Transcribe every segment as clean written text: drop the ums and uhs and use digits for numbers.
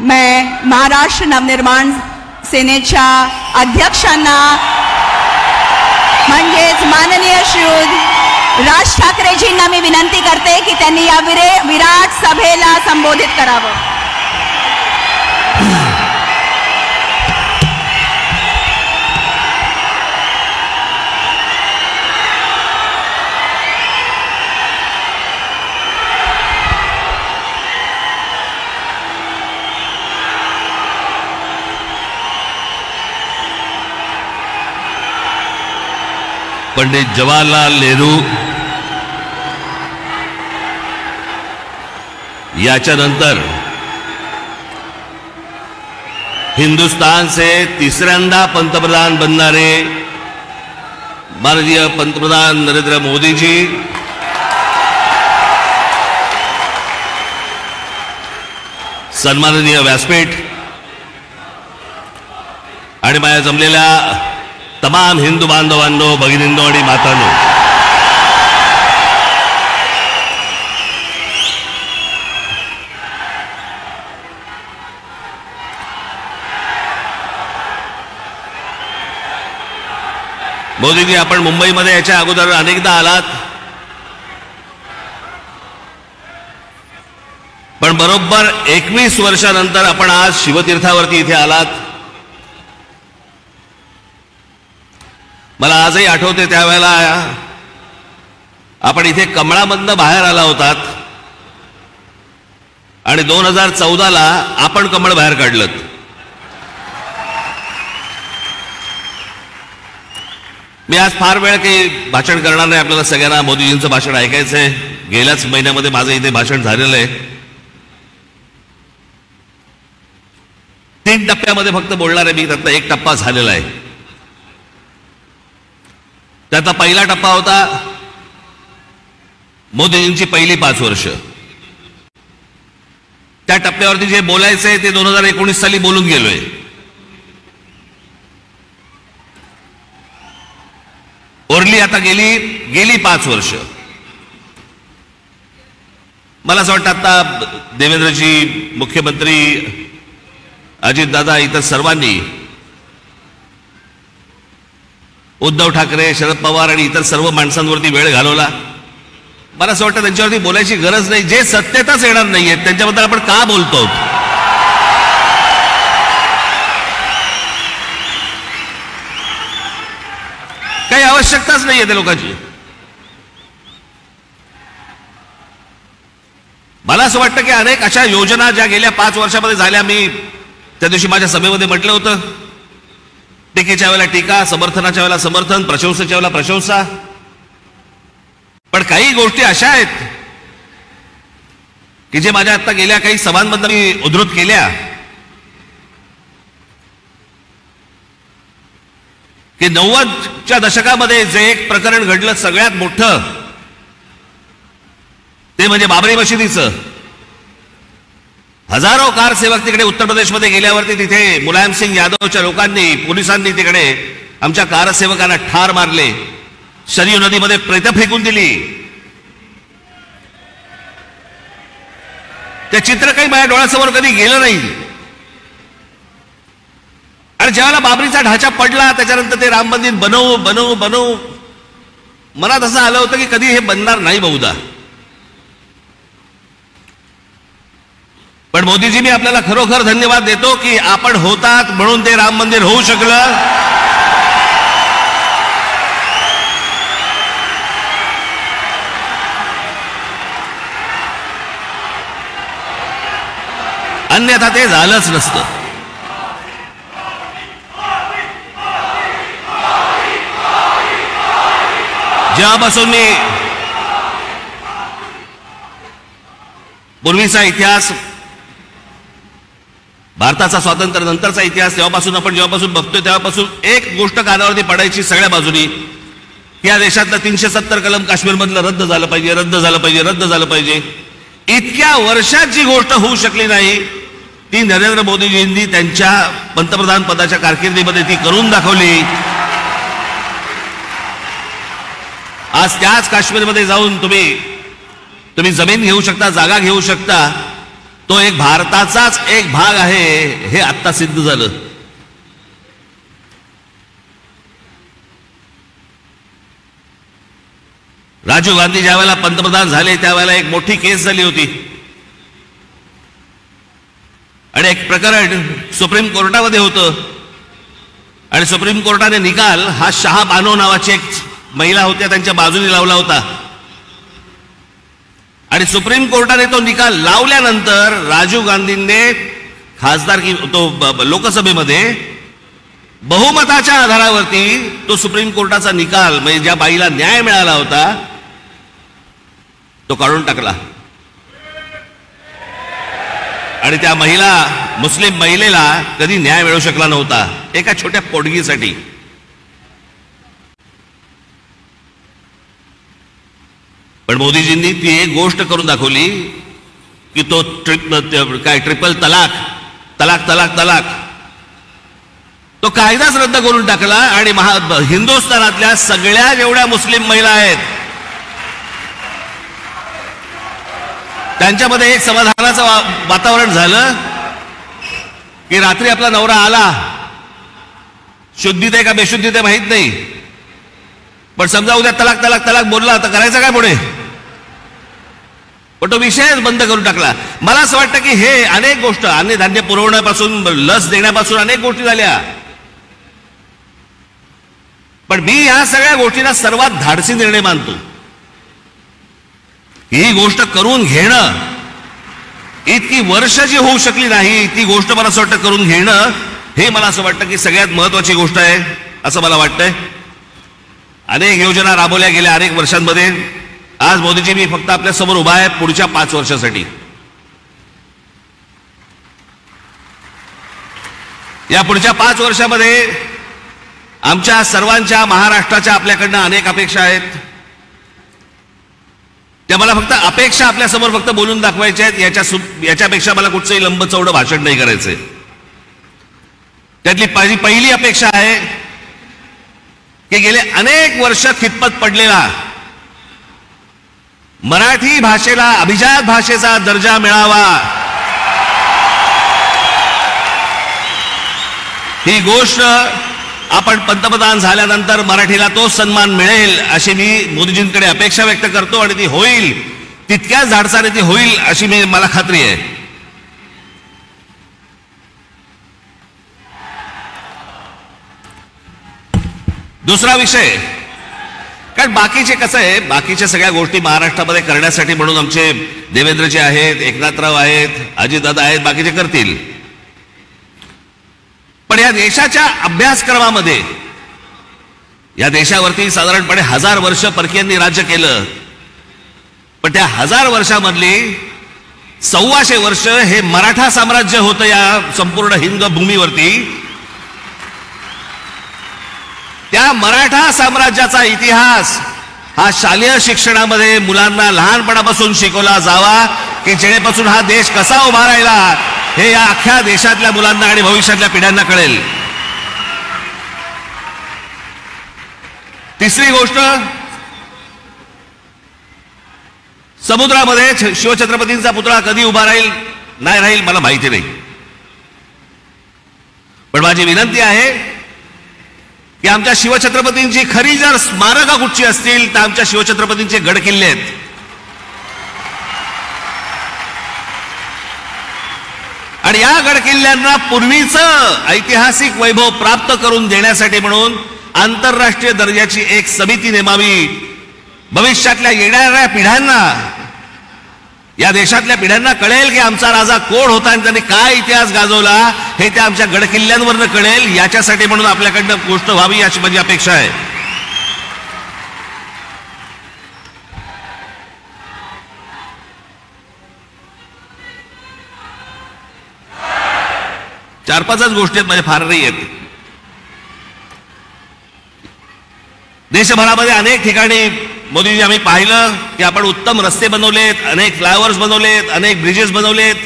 मैं महाराष्ट्र नवनिर्माण सेनेच्या अध्यक्षांना म्हणजेच माननीय श्री राज ठाकरेजींना मी विनंती करते की त्यांनी या विराट सभेला संबोधित करावं। पंडित जवाहरलाल नेहरू याच्यानंतर हिंदुस्तान से तिसऱ्यांदा पंतप्रधान बनणारे माननीय पंतप्रधान नरेंद्र मोदी जी, सन्माननीय व्यासपीठ आणि माझ्या जमलेल्या तमाम हिंदू बांधवांनो, भगिनींनो आणि मातांनो, मोदीजी आपण मुंबईमध्ये याच्या अगोदर अनेकदा आलात, पण बरोबर 21 वर्षानंतर आपण आज शिवतीर्थावरती इथे आलात। मला आजही आठवते त्यावेळेला आपण इथे कमळामधनं बाहेर आला होतात आणि 2014ला आपण कमळ बाहेर काढलं। मी आज फार वेळ काही भाषण करणार नाही, आपल्याला सगळ्यांना मोदीजींचं भाषण ऐकायचंय। गेल्याच महिन्यामध्ये माझं इथे भाषण झालेलं आहे। 3 टप्प्यामध्ये फक्त बोलणार आहे मी, त्यातला एक टप्पा झालेला आहे। त्याचा पहिला टप्पा होता मोदीजींची पहिली 5 वर्ष। त्या टप्प्यावरती जे बोलायचंय ते 2019 साली बोलून गेलोय। ओरली आता गेली 5 वर्ष। मला असं वाटतं आता देवेंद्रजी, मुख्यमंत्री अजितदादा, इतर सर्वांनी, उद्धव ठाकरे, शरद पवार आणि इतर सर्व माणसांवरती वेळ घालवला। मला असं वाटतं त्यांच्यावरती बोलायची गरज नाही। जे सत्तेतच येणार नाहीये त्यांच्याबद्दल आपण का बोलतो? काही आवश्यकताच नाहीये त्या लोकांची। मला असं वाटतं की अनेक अशा योजना ज्या गेल्या 5 वर्षामध्ये झाल्या, मी त्या दिवशी माझ्या सभेमध्ये म्हटलं होतं, टीकेच्या वेळेला टीका, समर्थनाच्या वेळेला समर्थन, प्रशंसेच्या वेळेला प्रशंसा, पण काही गोष्टी अशा आहेत की जे माझ्या आता गेल्या काही सभांमधून मी उद्धृत केल्या की 90च्या दशकामध्ये जे एक प्रकरण घडलं सगळ्यात मोठं ते म्हणजे बाबरी मशिदीचं। हजारो कारसेवक तिकडे उत्तर प्रदेशमध्ये गेल्यावरती तिथे मुलायम सिंग यादवच्या लोकांनी, पोलिसांनी तिकडे आमच्या कारसेवकांना ठार मारले, शरयू नदीमध्ये प्रेत फेकून दिली। ते चित्र काही माझ्या डोळ्यासमोर कधी गेलं नाही। आणि ज्यावेळेला बाबरीचा ढाचा पडला त्याच्यानंतर ते राम मंदिर बनवू मनात असं आलं होतं की कधी हे बनणार नाही बहुधा। पण मोदीजी, मी आपल्याला खरोखर धन्यवाद देतो की आपण होतात म्हणून ते राम मंदिर होऊ शकलं। अन्यथा ते झालंच नसतं। जेव्हापासून मी पूर्वीचा इतिहास, भारताचा स्वातंत्र्य नंतरचा इतिहास जेव्हापासून बघतोय तेव्हापासून एक गोष्ट कानावरती पडायची सगळ्या बाजूनी, या देशातलं 370 कलम काश्मीरमधलं रद्द झालं पाहिजे। इतक्या वर्षात जी गोष्ट होऊ शकली नाही ती नरेंद्र मोदीजींनी त्यांच्या पंतप्रधान पदाच्या कारकिर्दीमध्ये ती करून दाखवली। आज त्याच काश्मीरमध्ये जाऊन तुम्ही जमीन घेऊ शकता, जागा घेऊ शकता, तो एक भारताचाच एक भाग आहे हे आत्ता सिद्ध झालं. राजीव गांधी ज्या वेळेला पंतप्रधान झाले त्यावेळेला एक मोठी केस झाली होती आणि एक प्रकरण सुप्रीम कोर्टामध्ये होतं आणि सुप्रीम कोर्टाने निकाल हा शाह बानो नावाची एक महिला होत्या त्यांच्या बाजूने लावला होता आणि सुप्रीम कोर्टाने तो निकाल लावल्यानंतर राजीव गांधींनी खासदारकी तो लोकसभेमध्ये बहुमताच्या आधारावरती तो सुप्रीम कोर्टाचा निकाल म्हणजे ज्या बाईला न्याय मिळाला होता तो काढून टाकला आणि त्या मुस्लिम महिलेला कधी न्याय मिळू शकला नव्हता एका छोट्या पोटगीसाठी. पण मोदीजींनी ती एक गोष्ट करून दाखवली की तो ट्रिपल तलाक तलाक तलाक तलाक तो कायदाच रद्द करून टाकला आणि हिंदुस्थानातल्या सगळ्या जेवढ्या मुस्लिम महिला आहेत त्यांच्यामध्ये एक समाधानाचं वातावरण झालं की रात्री आपला नवरा आला, शुद्धीत आहे का बेशुद्धीत आहे माहित नाही, पण समजा उद्या तलाक तलाक तलाक बोलला तर करायचं काय पुढे, पण तो विषयच बंद करून टाकला. मला असं वाटतं की हे अनेक गोष्ट अन्नधान्य पुरवण्यापासून लस देण्यापासून अनेक गोष्टी झाल्या, पण मी या सगळ्या गोष्टींना सर्वात धाडसी निर्णय मानतो. ही गोष्ट करून घेणं इतकी वर्ष जी होऊ शकली नाही ती गोष्ट मला असं वाटतं करून घेणं हे मला असं वाटतं की सगळ्यात महत्वाची गोष्ट आहे असं मला वाटतंय. अनेक योजना राबवल्या गेल्या अनेक वर्षांमध्ये. आज मोदीजी मी फक्त आपल्या समोर उभा आहे पुढच्या 5 वर्षासाठी. या पुढच्या 5 वर्षामध्ये आमच्या सर्वांच्या महाराष्ट्राच्या आपल्याकडनं अनेक अपेक्षा आहेत. त्या मला फक्त अपेक्षा आपल्या समोर फक्त बोलून दाखवायच्या आहेत. याच्यापेक्षा मला कुठचंही लंब चौडं भाषण नाही करायचंय. त्यातली पहिली अपेक्षा आहे की गेले अनेक वर्ष खितपत पडलेला मराठी भाषेला अभिजात भाषेचा दर्जा मिळावा. ही गोष्ट आपण पंतप्रधान झाल्यानंतर मराठीला तो सन्मान मिळेल अशी मी मोदीजींकडे अपेक्षा व्यक्त करतो आणि ती होईल तितक्याच धाडसाने ती होईल अशी मला खात्री आहे. दुसरा विषय, कारण बाकीचे कसं आहे बाकीच्या सगळ्या गोष्टी महाराष्ट्रामध्ये करण्यासाठी म्हणून आमचे देवेंद्रजी आहेत, एकनाथराव आहेत, अजितदादा आहेत, बाकीचे करतील. पण या देशाच्या अभ्यासक्रमामध्ये या देशावरती साधारणपणे 1000 वर्ष परकीयांनी राज्य केलं, पण त्या 1000 वर्षामधली 1400 वर्ष हे मराठा साम्राज्य होतं या संपूर्ण हिंद भूमीवरती. त्या मराठा साम्राज्याचा इतिहास हा शालेय शिक्षणामध्ये मुलांना लहानपणापासून शिकवला जावा की जेणेपासून हा देश कसा उभा राहिला हे या अख्ख्या देशातल्या मुलांना आणि भविष्यातल्या पिढ्यांना कळेल. तिसरी गोष्ट, समुद्रामध्ये शिवछत्रपतींचा पुतळा कधी उभा राहील नाही राहील मला माहिती नाही, पण माझी विनंती आहे की आमच्या शिवछत्रपतींची खरी जर स्मारकं कुठची असतील तर आमच्या शिवछत्रपतींचे गड किल्ले आहेत. आणि या गड किल्ल्यांना पूर्वीचं ऐतिहासिक वैभव प्राप्त करून देण्यासाठी म्हणून आंतरराष्ट्रीय दर्जाची एक समिती नेमावी. भविष्यातल्या येणाऱ्या पिढ्यांना या देशातल्या पिढ्यांना कळेल की आमचा राजा कोण होता आणि त्यांनी काय इतिहास गाजवला हे त्या आमच्या गड किल्ल्यांवरनं कळेल. याच्यासाठी म्हणून आपल्याकडनं गोष्ट व्हावी अशी माझी अपेक्षा आहे. चार पाचच गोष्टी आहेत, माझ्या फार नाही आहेत. देशभरामध्ये अनेक ठिकाणी मोदीजी आम्ही पाहिलं की आपण उत्तम रस्ते बनवलेत, अनेक फ्लायओव्हर्स बनवलेत, अनेक ब्रिजेस बनवलेत.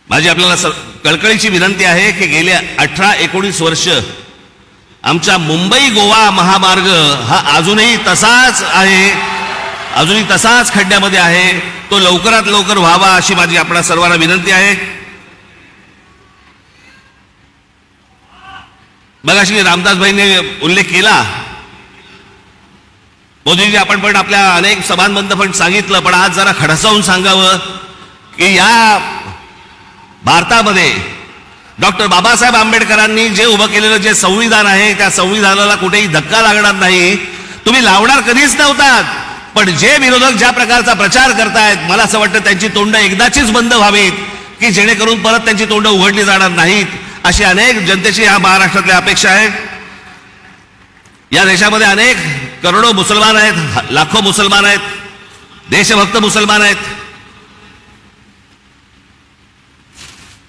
माझी आपल्याला कळकळीची विनंती आहे की गेल्या 18-19 वर्ष आमचा मुंबई गोवा महामार्ग हा अजूनही तसाच आहे, अजूनही तसाच खड्ड्यामध्ये आहे. तो लवकरात लवकर व्हावा अशी माझी आपणा सर्वांना विनंती आहे. मगाशी रामदासभाईंनी उल्लेख केला, मोदीजी आपण पण आपल्या अनेक सभांमधून पण सांगितलं, पण आज जरा खडसावून सांगावं की या भारतामध्ये डॉक्टर बाबासाहेब आंबेडकरांनी जे उभं केलेलं जे संविधान आहे त्या संविधानाला कुठेही धक्का लागणार नाही. तुम्ही लावणार कधीच नव्हतात, पण जे विरोधक ज्या प्रकारचा प्रचार करतायत मला असं वाटतं त्यांची तोंड एकदाचीच बंद व्हावीत की जेणेकरून परत त्यांची तोंड उघडली जाणार नाहीत, अशी अनेक जनतेची या महाराष्ट्रातली अपेक्षा आहे. या देशामध्ये अनेक करोडो मुसलमान आहेत, लाखो मुसलमान आहेत, देशभक्त मुसलमान आहेत,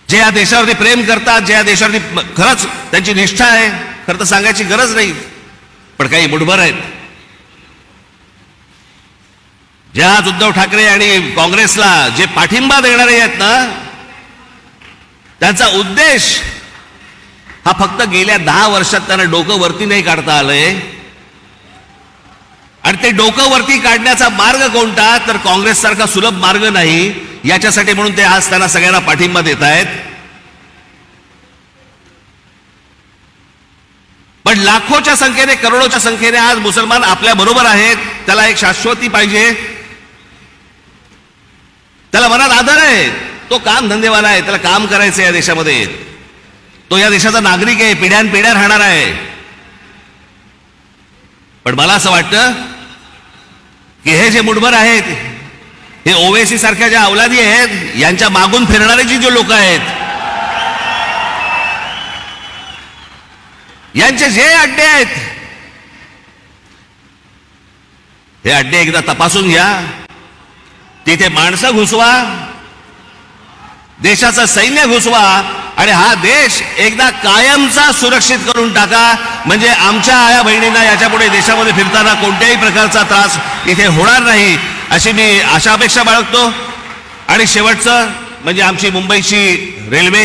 जे या देशावरती प्रेम करतात, जे या देशावरती खरंच त्यांची निष्ठा आहे. खरं तर सांगायची गरज नाही, पण काही मुठभर आहेत जे आज उद्धव ठाकरे आणि काँग्रेसला जे पाठिंबा देणारे आहेत ना, त्यांचा उद्देश हा फक्त गेल्या 10 वर्षात त्यांना डोकं वरती नाही काढता आलंय. आणि ते डोकं वरती काढण्याचा मार्ग कोणता, तर काँग्रेस सारखा सुलभ मार्ग नाही. याच्यासाठी म्हणून ते आज त्यांना सगळ्यांना पाठिंबा देत आहेत. पण लाखोच्या संख्येने, करोडोच्या संख्येने आज मुसलमान आपल्या बरोबर आहेत. त्याला एक शाश्वती पाहिजे, त्याला मनात आदर आहे, तो काम धंदेवाला आहे, त्याला काम करायचं या देशामध्ये, तो या देशाचा नागरिक आहे, पिढ्यानपिढ्या राहणार आहे. पण मला असं वाटतं की हे जे मुठभर आहेत, हे ओवेसी सारख्या ज्या अवलादी आहेत, यांच्या मागून फिरणारे जे लोक आहेत, यांचे जे अड्डे आहेत, हे अड्डे एकदा तपासून घ्या. तिथे माणसं घुसवा, देशाचं सैन्य घुसवा आणि हा देश एकदा कायमचा सुरक्षित करून टाका. म्हणजे आमच्या आया बहिणींना याच्यापुढे देशामध्ये फिरताना कोणत्याही प्रकारचा त्रास इथे होणार नाही, अशी मी आशा अपेक्षा बाळगतो. आणि शेवटचं म्हणजे आमची मुंबईची रेल्वे,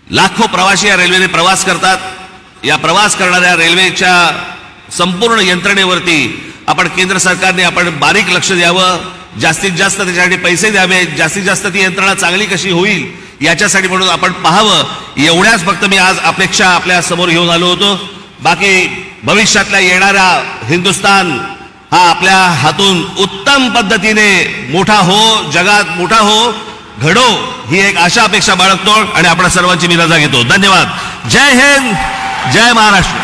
लाखो प्रवासी या रेल्वेने प्रवास करतात. या प्रवास करणाऱ्या रेल्वेच्या संपूर्ण यंत्रणेवरती आपण केंद्र सरकारने आपण बारीक लक्ष द्यावं, जास्तीत जास्त त्याच्यासाठी पैसे द्यावे, जास्तीत जास्त ती यंत्रणा चांगली कशी होईल याच्यासाठी म्हणून आपण पाहावं. एवढ्याच फक्त मी आज अपेक्षा आपल्या समोर घेऊन आलो होतो. बाकी भविष्यातल्या येणारा हिंदुस्थान हा आपल्या हातून उत्तम पद्धतीने मोठा हो, जगात मोठा हो, घडो, ही एक आशा अपेक्षा बाळगतो आणि आपण सर्वांची मी रजा घेतो. धन्यवाद. जय हिंद, जय महाराष्ट्र.